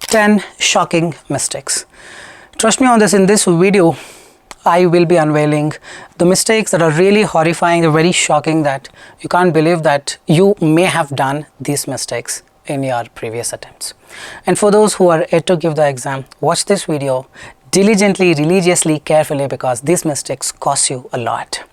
10 shocking mistakes. Trust me on this, in this video I will be unveiling the mistakes that are really horrifying, very shocking, that you can't believe that you may have done these mistakes in your previous attempts. And for those who are yet to give the exam, watch this video diligently, religiously, carefully, because these mistakes cost you a lot.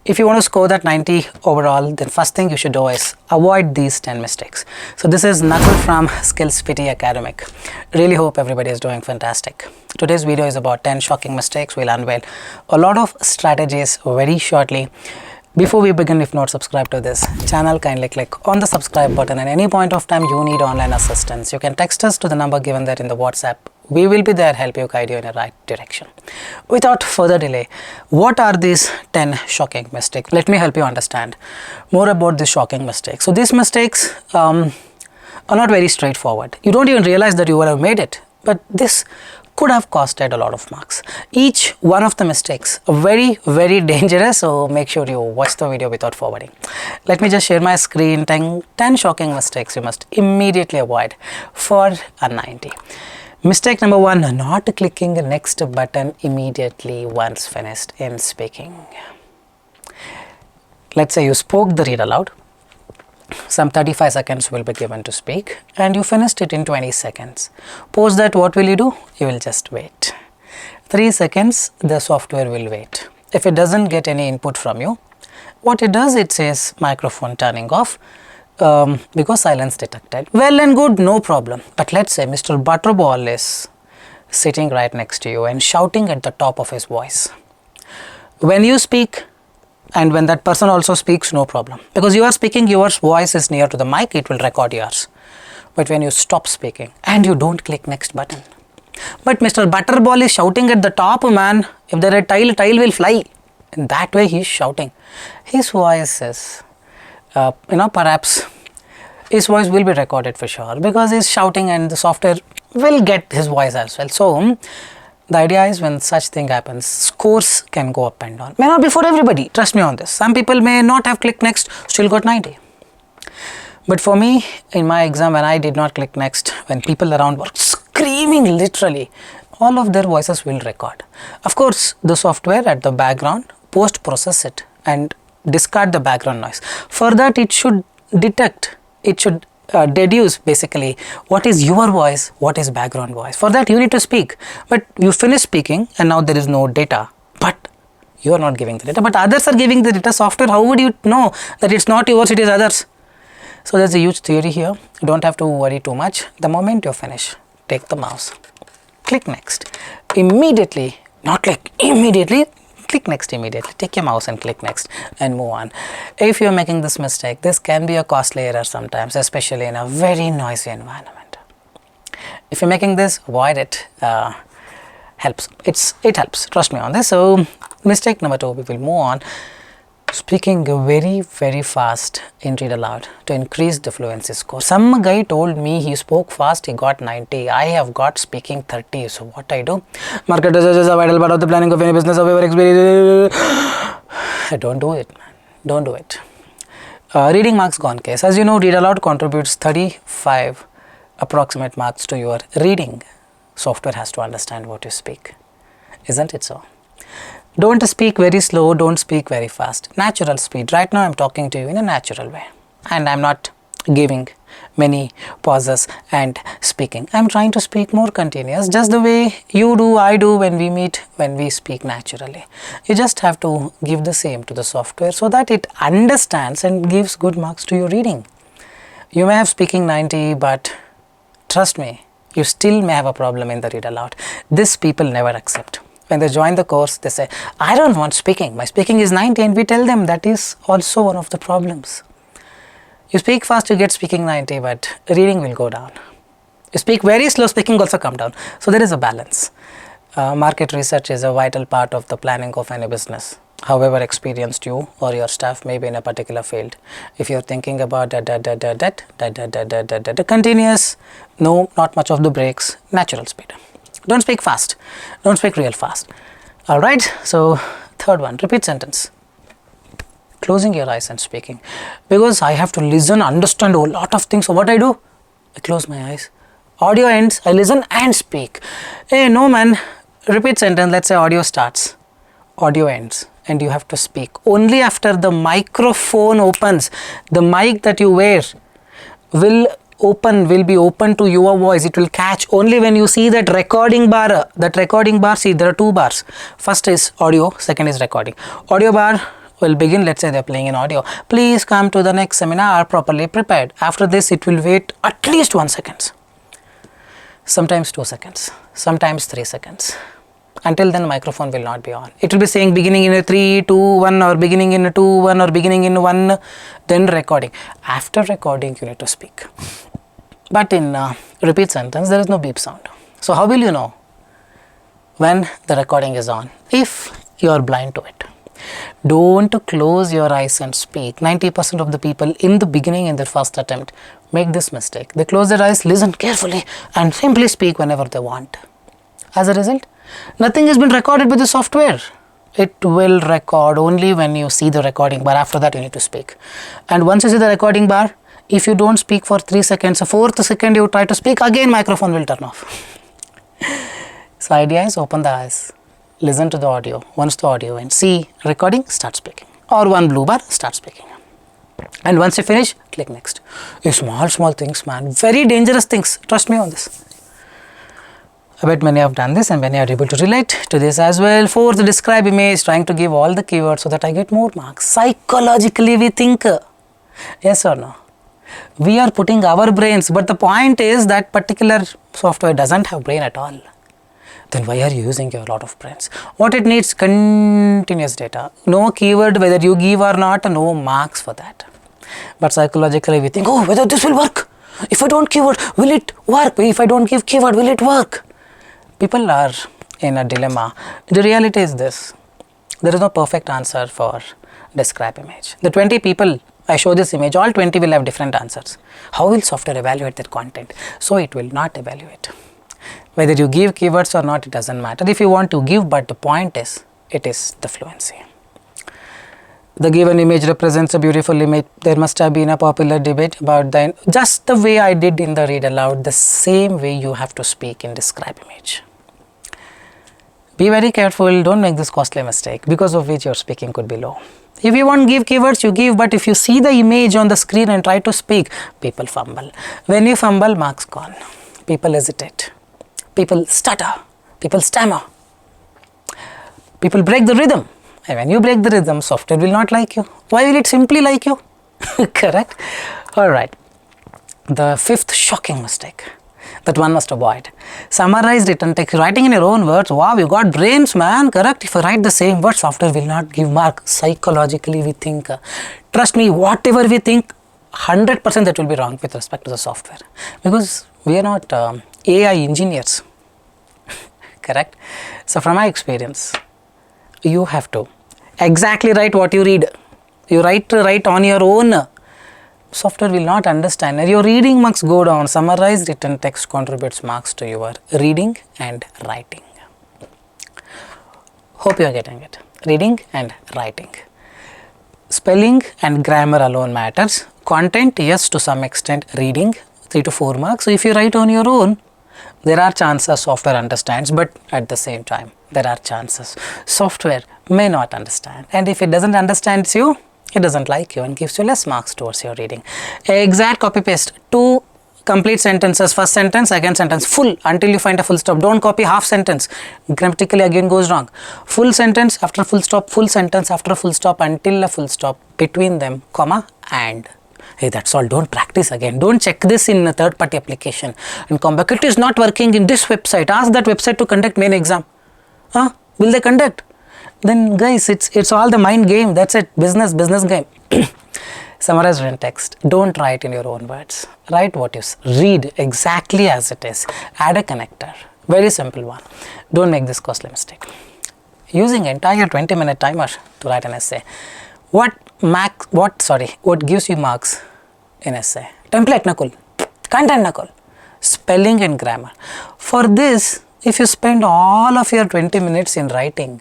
If you want to score that 90 overall, then first thing you should do is avoid these 10 mistakes. So this is Nakul from Skills PTE Academic. Really hope everybody is doing fantastic. Today's video is about 10 shocking mistakes. We'll unveil a lot of strategies very shortly. Before we begin, if not subscribed to this channel, kindly click on the subscribe button. At any point of time you need online assistance, you can text us to the number given there in the WhatsApp. We will be there, help you, guide you in the right direction. Without further delay, what are these 10 shocking mistakes? Let me help you understand more about these shocking mistakes. So these mistakes are not very straightforward. You don't even realize that you would have made it, but this could have costed a lot of marks. Each one of the mistakes are very, very dangerous, so make sure you watch the video without forwarding. Let me just share my screen. 10 shocking mistakes you must immediately avoid for a 90. Mistake number 1, not clicking the next button immediately once finished in speaking. Let's say you spoke the read aloud. Some 35 seconds will be given to speak and you finished it in 20 seconds. Post that, what will you do? You will just wait. 3 seconds, the software will wait. If it doesn't get any input from you, what it does, it says microphone turning off. Because silence detected. Well and good, no problem. But let's say Mr. Butterball is sitting right next to you and shouting at the top of his voice. When you speak and when that person also speaks, no problem. Because you are speaking, your voice is near to the mic, it will record yours. But when you stop speaking and you don't click next button. But Mr. Butterball is shouting at the top, man. If there is a tile will fly. In that way he is shouting. His voice is perhaps his voice will be recorded for sure because he's shouting and the software will get his voice as well. So the idea is when such thing happens, scores can go up and down. May not be for everybody, trust me on this. Some people may not have clicked next, still got 90. But for me, in my exam, when I did not click next, when people around were screaming literally, all of their voices will record. Of course, the software at the background post-process it and discard the background noise. For that, it should detect, it should deduce basically what is your voice, what is background voice. For that, you need to speak. But you finish speaking and now there is no data. But you are not giving the data. But others are giving the data. Software, how would you know that it's not yours, it is others? So there's a huge theory here. You don't have to worry too much. The moment you finish, take the mouse, click next. Immediately, not like immediately, click next immediately. Take your mouse and click next and move on. If you're making this mistake, this can be a costly error sometimes, especially in a very noisy environment. If you're making this, avoid it. Helps. It helps. Trust me on this. So mistake number 2, we will move on. Speaking very, very fast in read aloud to increase the fluency score. Some guy told me he spoke fast, he got 90. I have got speaking 30. So what I do? Market research is a vital part of the planning of any business. However, experience. Don't do it, man. Don't do it. Reading marks gone case. As you know, read aloud contributes 35 approximate marks to your reading. Software has to understand what you speak. Isn't it so? Don't speak very slow, don't speak very fast. Natural speed. Right now I'm talking to you in a natural way. And I'm not giving many pauses and speaking. I'm trying to speak more continuous, just the way you do, I do when we meet, when we speak naturally. You just have to give the same to the software so that it understands and gives good marks to your reading. You may have speaking 90, but trust me, you still may have a problem in the read aloud. This people never accept. When they join the course, they say, I don't want speaking. My speaking is 90, and we tell them that is also one of the problems. You speak fast, you get speaking 90, but reading will go down. You speak very slow, speaking also come down. So there is a balance. Market research is a vital part of the planning of any business. However experienced you or your staff may be in a particular field. If you're thinking about continuous, no, not much of the breaks, natural speed. Don't speak fast. Don't speak real fast. Alright, so third one, repeat sentence. Closing your eyes and speaking. Because I have to listen, understand a lot of things. So what I do? I close my eyes. Audio ends, I listen and speak. Hey, no man, repeat sentence, let's say audio starts, audio ends, and you have to speak. Only after the microphone opens, the mic that you wear will be open to your voice. It will catch only when you see that recording bar. See, there are two bars. First is audio, second is recording. Audio bar will begin, let's say they are playing in audio. Please come to the next seminar properly prepared. After this, it will wait at least 1 second. Sometimes 2 seconds, sometimes 3 seconds. Until then, microphone will not be on. It will be saying beginning in a 3, 2, 1 or beginning in a 2, 1 or beginning in 1, then recording. After recording, you need to speak. But in repeat sentence, there is no beep sound. So how will you know when the recording is on? If you are blind to it. Don't close your eyes and speak. 90% of the people in the beginning, in their first attempt, make this mistake. They close their eyes, listen carefully and simply speak whenever they want. As a result, nothing has been recorded with the software. It will record only when you see the recording bar. After that, you need to speak. And once you see the recording bar, if you don't speak for 3 seconds, a 4th second you try to speak, again microphone will turn off. So idea is open the eyes, listen to the audio. Once the audio and see recording, start speaking. Or one blue bar, start speaking. And once you finish, click next. Small things, man. Very dangerous things. Trust me on this. I bet many have done this and many are able to relate to this as well. Fourth, describe image, trying to give all the keywords so that I get more marks. Psychologically, we think. Yes or no? We are putting our brains, but the point is that particular software doesn't have brain at all. Then why are you using a lot of brains? What it needs? Continuous data. No keyword, whether you give or not, no marks for that. But psychologically we think, oh, whether this will work. If I don't keyword, will it work? If I don't give keyword, will it work? People are in a dilemma. The reality is this. There is no perfect answer for describe image. The 20 people I show this image, all 20 will have different answers. How will software evaluate that content? So it will not evaluate. Whether you give keywords or not, it doesn't matter. If you want to give, but the point is, it is the fluency. The given image represents a beautiful image. There must have been a popular debate about just the way I did in the read aloud, the same way you have to speak in describe image. Be very careful, don't make this costly mistake, because of which your speaking could be low. If you want to give keywords, you give, but if you see the image on the screen and try to speak, people fumble. When you fumble, marks gone. People hesitate. People stutter. People stammer. People break the rhythm. And when you break the rhythm, software will not like you. Why will it simply like you? Correct? Alright. The fifth shocking mistake that one must avoid. Summarize written text. Writing in your own words. Wow, you got brains, man. Correct? If I write the same words, software will not give mark. Psychologically, we think. Trust me, whatever we think, 100% that will be wrong with respect to the software. Because we are not AI engineers. Correct? So from my experience, you have to exactly write what you read. You write on your own. Software will not understand. Your reading marks go down. Summarize written text contributes marks to your reading and writing. Hope you are getting it. Reading and writing. Spelling and grammar alone matters. Content, yes, to some extent. Reading, 3 to 4 marks. So if you write on your own, there are chances software understands, but at the same time, there are chances software may not understand. And if it doesn't understand you, it doesn't like you and gives you less marks towards your reading. Exact copy paste. 2 complete sentences. First sentence, second sentence, full until you find a full stop. Don't copy half sentence. Grammatically again goes wrong. Full sentence after full stop, full sentence after full stop until a full stop. Between them, comma, and. Hey, that's all. Don't practice again. Don't check this in a third-party application and come back. It is not working in this website. Ask that website to conduct main exam. Will they conduct? Then guys, it's all the mind game. That's it. Business game. Summarize written text. Don't write in your own words. Write what you read exactly as it is. Add a connector. Very simple one. Don't make this costly mistake. Using entire 20-minute timer to write an essay. What gives you marks in essay? Template nakul, content nakul, spelling and grammar. For this, if you spend all of your 20 minutes in writing,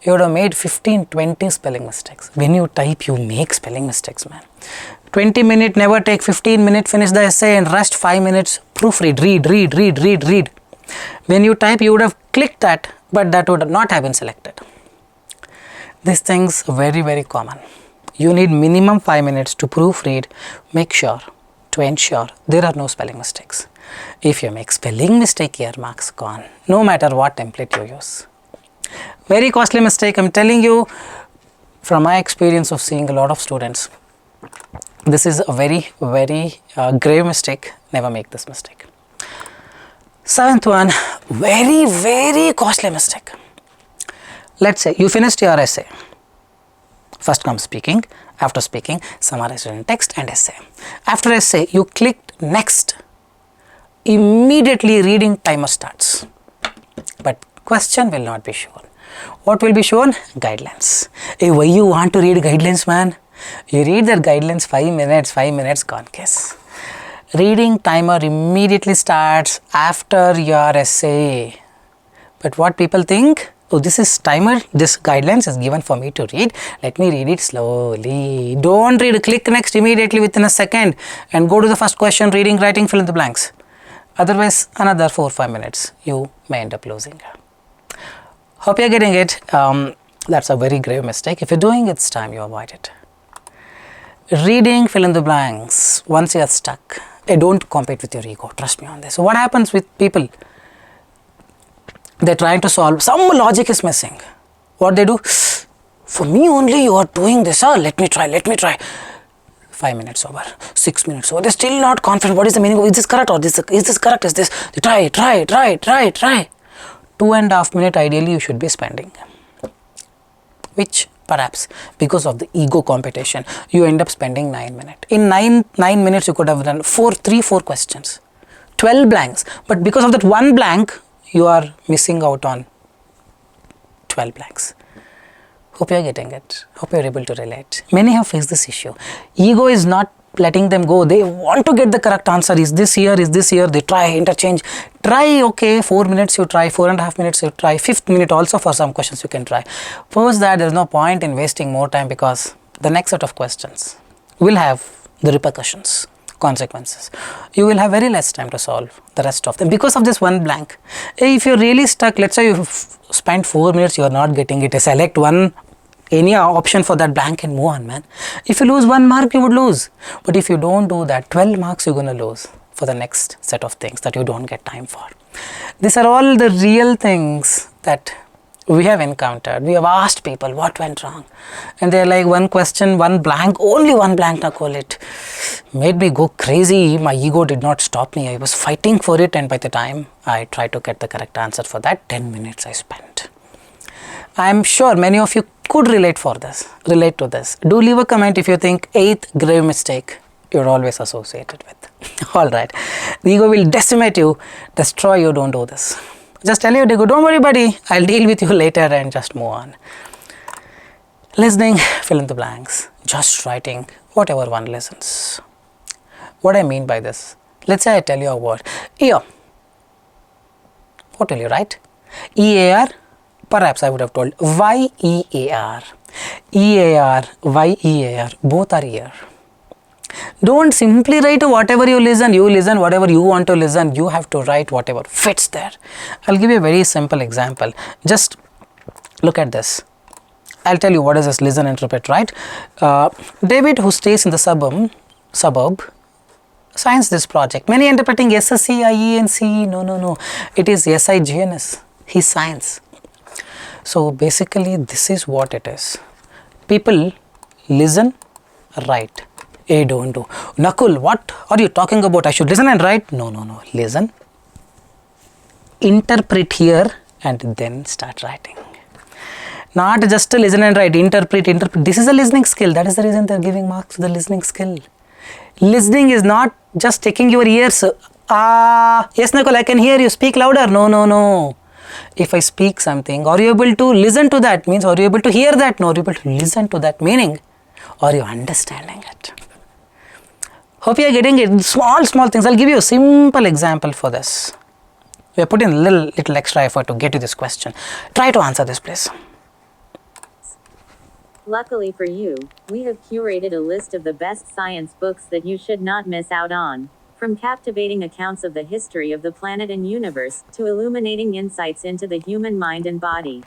you would have made 15-20 spelling mistakes. When you type, you make spelling mistakes, man. 20 minutes, never take 15 minutes, finish the essay and rest 5 minutes, proofread, read. When you type, you would have clicked that, but that would not have been selected. These things very, very common. You need minimum 5 minutes to proofread. Make sure to ensure there are no spelling mistakes. If you make spelling mistake here, marks gone, no matter what template you use. Very costly mistake. I'm telling you from my experience of seeing a lot of students. This is a very, very grave mistake. Never make this mistake. 7th one, very, very costly mistake. Let's say you finished your essay. First comes speaking. After speaking, summarize in text and essay. After essay, you clicked next. Immediately reading timer starts. But question will not be shown. What will be shown? Guidelines. Hey, why you want to read guidelines, man? You read that guidelines 5 minutes gone case. Reading timer immediately starts after your essay. But what people think? Oh, this is timer, this guidelines is given for me to read. Let me read it slowly. Don't read, click next immediately within a second and go to the first question, reading, writing, fill in the blanks. Otherwise, another 4-5 minutes, you may end up losing. Hope you're getting it. That's a very grave mistake. If you're doing it, it's time you avoid it. Reading, fill in the blanks. Once you're stuck, don't compete with your ego. Trust me on this. So what happens with people? They're trying to solve, some logic is missing. What they do? For me only you are doing this, let me try. 5 minutes over, 6 minutes over, they're still not confident. What is the meaning of, is this correct or is this correct, is this, try. 2.5 minutes ideally you should be spending. Which perhaps because of the ego competition, you end up spending 9 minutes. In 9 minutes you could have done 4 questions, 12 blanks, but because of that one blank, you are missing out on 12 blanks. Hope you are getting it. Hope you are able to relate. Many have faced this issue. Ego is not letting them go. They want to get the correct answer. Is this here? They try, interchange. Try, okay, 4 minutes you try, 4.5 minutes you try, 5th minute also for some questions you can try. Post that, there is no point in wasting more time because the next set of questions will have the repercussions, consequences. You will have very less time to solve the rest of them because of this one blank. If you're really stuck, let's say you spent 4 minutes, you are not getting it. Select any option for that blank and move on, man. If you lose 1 mark, you would lose. But if you don't do that, 12 marks you're going to lose for the next set of things that you don't get time for. These are all the real things that we have encountered. We have asked people what went wrong. And they're like, one question, one blank, only one blank, na call it. Made me go crazy. My ego did not stop me. I was fighting for it. And by the time I tried to get the correct answer for that, 10 minutes I spent. I'm sure many of you could relate to this. Do leave a comment if you think 8th grave mistake you're always associated with. Alright. The ego will decimate you, destroy you, don't do this. Just tell your ego, don't worry buddy, I'll deal with you later and just move on. Listening, fill in the blanks. Just writing, whatever one listens. What I mean by this, let's say I tell you a word, ear. What will you write? E-A-R? Perhaps I would have told Y-E-A-R. E-A-R, Y-E-A-R, both are ear. Don't simply write whatever you listen whatever you want to listen. You have to write whatever fits there. I'll give you a very simple example. Just look at this. I'll tell you what is this listen, interpret, right? David, who stays in the suburb, signs this project. Many interpreting S-S-C-I-E-N-C. No. It is S-I-G-N-S. He signs. So basically this is what it is. People listen, write. Don't do. Nakul, what are you talking about? I should listen and write? No. Listen, interpret here and then start writing. Not just to listen and write, interpret. This is a listening skill. That is the reason they are giving marks to the listening skill. Listening is not just taking your ears. Yes Nakul, I can hear you. Speak louder. No. If I speak something, are you able to listen to that? Means, are you able to hear that? No, are you able to listen to that? Meaning, are you understanding it? Hope you are getting it. Small things. I'll give you a simple example for this. We are putting a little extra effort to get to this question. Try to answer this, please. Luckily for you, we have curated a list of the best science books that you should not miss out on. From captivating accounts of the history of the planet and universe, to illuminating insights into the human mind and body.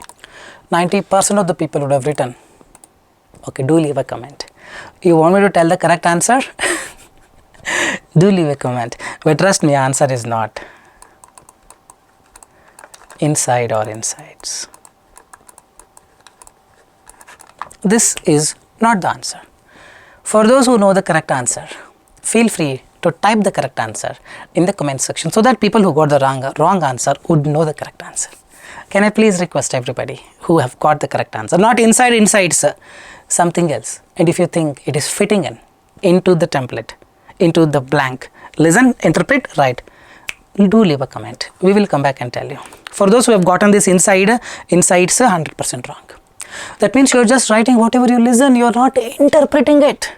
90% of the people would have written. Okay, do leave a comment. You want me to tell the correct answer? Do leave a comment. But trust me, answer is not inside or insides. This is not the answer. For those who know the correct answer, feel free to type the correct answer in the comment section so that people who got the wrong answer would know the correct answer. Can I please request everybody who have got the correct answer, not insides, something else. And if you think it is fitting into the template, into the blank, listen, interpret, write, do leave a comment. We will come back and tell you. For those who have gotten this insides 100% wrong. That means you are just writing whatever you listen, you are not interpreting it.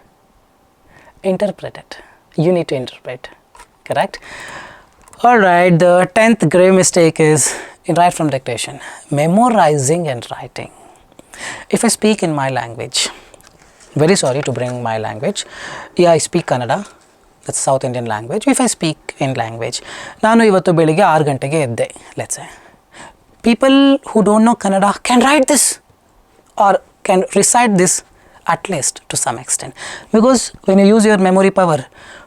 Interpret it. You need to interpret, correct? Alright, the 10th grave mistake is in right from dictation, memorizing and writing. If I speak in my language, very sorry to bring my language, yeah, I speak Kannada, that's South Indian language. If I speak in language, ನಾನು ಇವತ್ತು ಬೆಳಿಗ್ಗೆ 6 ಗಂಟೆಗೆ ಎದ್ದೆ, let's say. People who don't know Kannada can write this or can recite this at least to some extent, because when you use your memory power,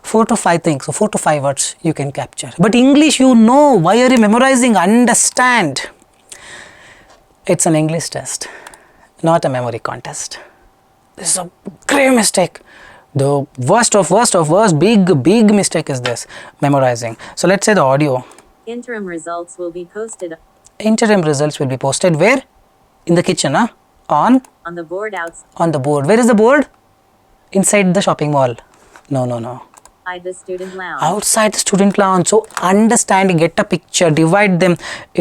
4 to 5 things, so 4 to 5 words you can capture. But English, you know, why are you memorizing? Understand. It's an English test, not a memory contest. This is a grave mistake. The worst of worst, big mistake is this, memorizing. So let's say the audio. Interim results will be posted. Interim results will be posted where? In the kitchen, huh? On the board outside. On the board. Where is the board? Inside the shopping mall. No. Outside the student lounge. Outside the student lounge. So understand, get a picture, divide them.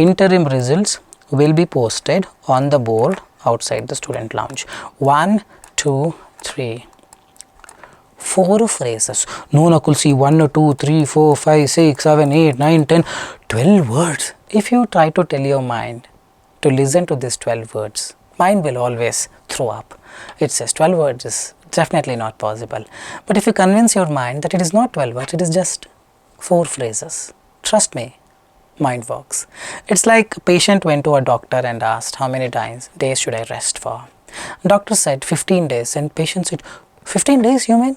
Interim results will be posted on the board outside the student lounge. 1, 2, 3, 4 phrases. No, Nakul, see 1, 2, 3, 4, 5, 6, 7, 8, 9, 10, 12 words. If you try to tell your mind to listen to these 12 words, mind will always throw up. It says 12 words is definitely not possible. But if you convince your mind that it is not 12 words, it is just 4 phrases, trust me, mind works. It's like a patient went to a doctor and asked how many days should I rest for. Doctor said 15 days and patient said, 15 days you mean?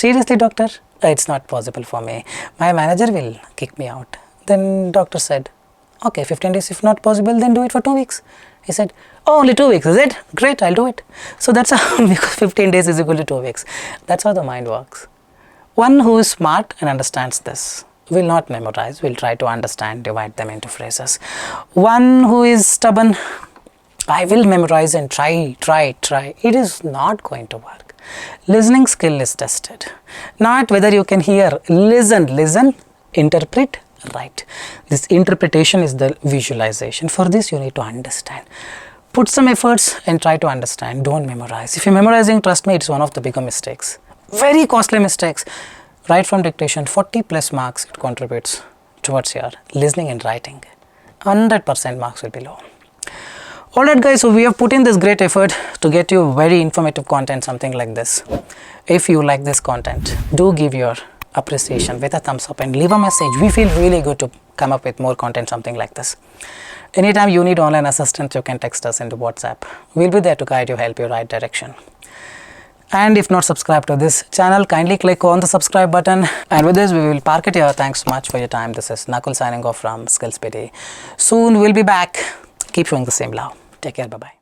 Seriously, doctor? It's not possible for me. My manager will kick me out. Then doctor said, okay, 15 days if not possible, then do it for 2 weeks. He said, oh, only 2 weeks, is it? Great, I'll do it. So that's how, because 15 days is equal to 2 weeks. That's how the mind works. One who is smart and understands this will not memorize, will try to understand, divide them into phrases. One who is stubborn, I will memorize and try. It is not going to work. Listening skill is tested. Not whether you can hear, listen, interpret, write. This interpretation is the visualization. For this you need to understand. Put some efforts and try to understand. Don't memorize. If you're memorizing, trust me, it's one of the bigger mistakes. Very costly mistakes. Right from dictation, 40 plus marks it contributes towards your listening and writing. 100% marks will be low. Alright guys, so we have put in this great effort to get you very informative content, something like this. If you like this content, do give your appreciation with a thumbs up and leave a message. We feel really good to come up with more content, something like this. Anytime you need online assistance, you can text us into WhatsApp. We'll be there to guide you, help you right direction. And if not subscribed to this channel, kindly click on the subscribe button. And with this, we will park it here. Thanks so much for your time. This is Nakul signing off from Skills PTE. Soon we'll be back. Keep showing the same love. Take care. Bye-bye.